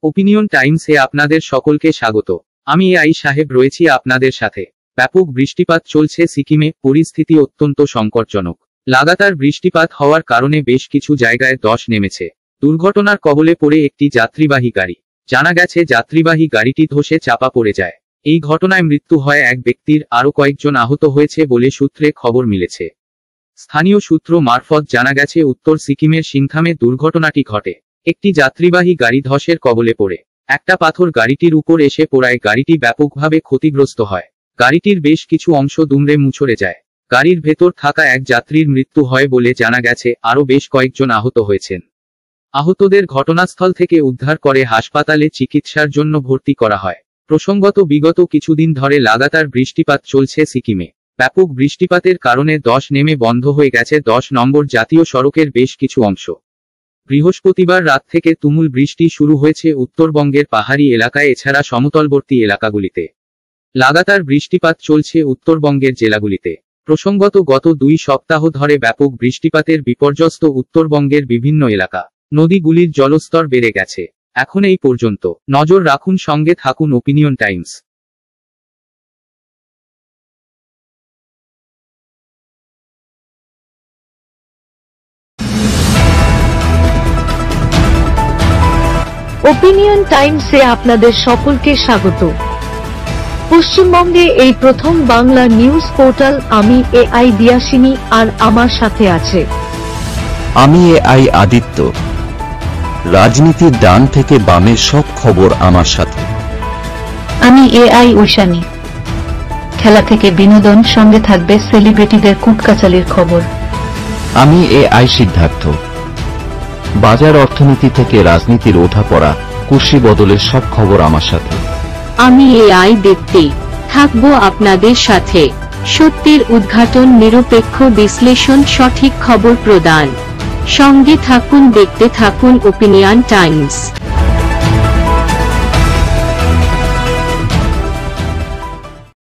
Opinion টাইমসে আপনাদের সকলকে স্বাগত। আমি এআই সাহেব রয়েছি আপনাদের সাথে। ব্যাপক বৃষ্টিপাত চলছে সিকিমে, পরিস্থিতি অত্যন্ত সংকটজনক। লাগাতার বৃষ্টিপাত হওয়ার কারণে বেশ কিছু জায়গায় ধস নেমেছে। দুর্ঘটনার কবলে পড়ে একটি যাত্রীবাহী গাড়ি। জানা গেছে যাত্রীবাহী গাড়িটি ধসে চাপা পড়ে যায়। এই ঘটনায় মৃত্যু হয় এক ব্যক্তির, আরও কয়েকজন আহত হয়েছে বলে সূত্রে খবর মিলেছে। স্থানীয় সূত্র মারফত জানা গেছে উত্তর সিকিমের সিংথামে দুর্ঘটনাটি ঘটে। একটি যাত্রীবাহী গাড়ি ধসের কবলে পড়ে একটা পাথর গাড়িটির উপর এসে পড়ায় গাড়িটি ব্যাপকভাবে ক্ষতিগ্রস্ত হয়। গাড়িটির বেশ কিছু অংশ দুমড়ে মুচড়ে যায়। গাড়ির ভেতর থাকা এক যাত্রীর মৃত্যু হয় বলে জানা গেছে, আরও বেশ কয়েকজন আহত হয়েছেন। আহতদের ঘটনাস্থল থেকে উদ্ধার করে হাসপাতালে চিকিৎসার জন্য ভর্তি করা হয়। প্রসঙ্গত, বিগত কিছুদিন ধরে লাগাতার বৃষ্টিপাত চলছে সিকিমে। ব্যাপক বৃষ্টিপাতের কারণে ধস নেমে বন্ধ হয়ে গেছে 10 নম্বর জাতীয় সড়কের বেশ কিছু অংশ। বৃহস্পতিবার রাত থেকে তুমুল বৃষ্টি শুরু হয়েছে উত্তরবঙ্গের পাহাড়ি এলাকায়, এছাড়া সমতলবর্তী এলাকাগুলিতে। লাগাতার বৃষ্টিপাত চলছে উত্তরবঙ্গের জেলাগুলিতে। প্রসঙ্গত, গত 2 সপ্তাহ ধরে ব্যাপক বৃষ্টিপাতের বিপর্যস্ত উত্তরবঙ্গের বিভিন্ন এলাকা। নদীগুলির জলস্তর বেড়ে গেছে। এখন এই পর্যন্ত। নজর রাখুন, সঙ্গে থাকুন ওপিনিয়ন টাইমস। ওপিনিয়ন টাইমসে আপনাদের সকলকে স্বাগত। পশ্চিমবঙ্গে এই প্রথম বাংলা নিউজ পোর্টাল। আমি এআই দিয়াসিনী, আর আমার সাথে আছে আমি এআই আদিত্য। রাজনীতির ডান থেকে বামের সব খবর আমার সাথে। আমি এআই ঐশানী। খেলা থেকে বিনোদন, সঙ্গে থাকবে সেলিব্রিটিদের কুটকাচালির খবর। আমি এআই সিদ্ধার্থ। বাজার অর্থনীতি থেকে রাজনীতির ওঠাপড়া, কুর্সি বদলের সব খবর আমার সাথে। আমি এআই দীপ্তি, থাকবো আপনাদের সাথে। সত্যের উদ্ঘাটন, নিরপেক্ষ বিশ্লেষণ, সঠিক খবর প্রদান। সঙ্গে থাকুন, দেখতে থাকুন ওপিনিয়ন টাইমস।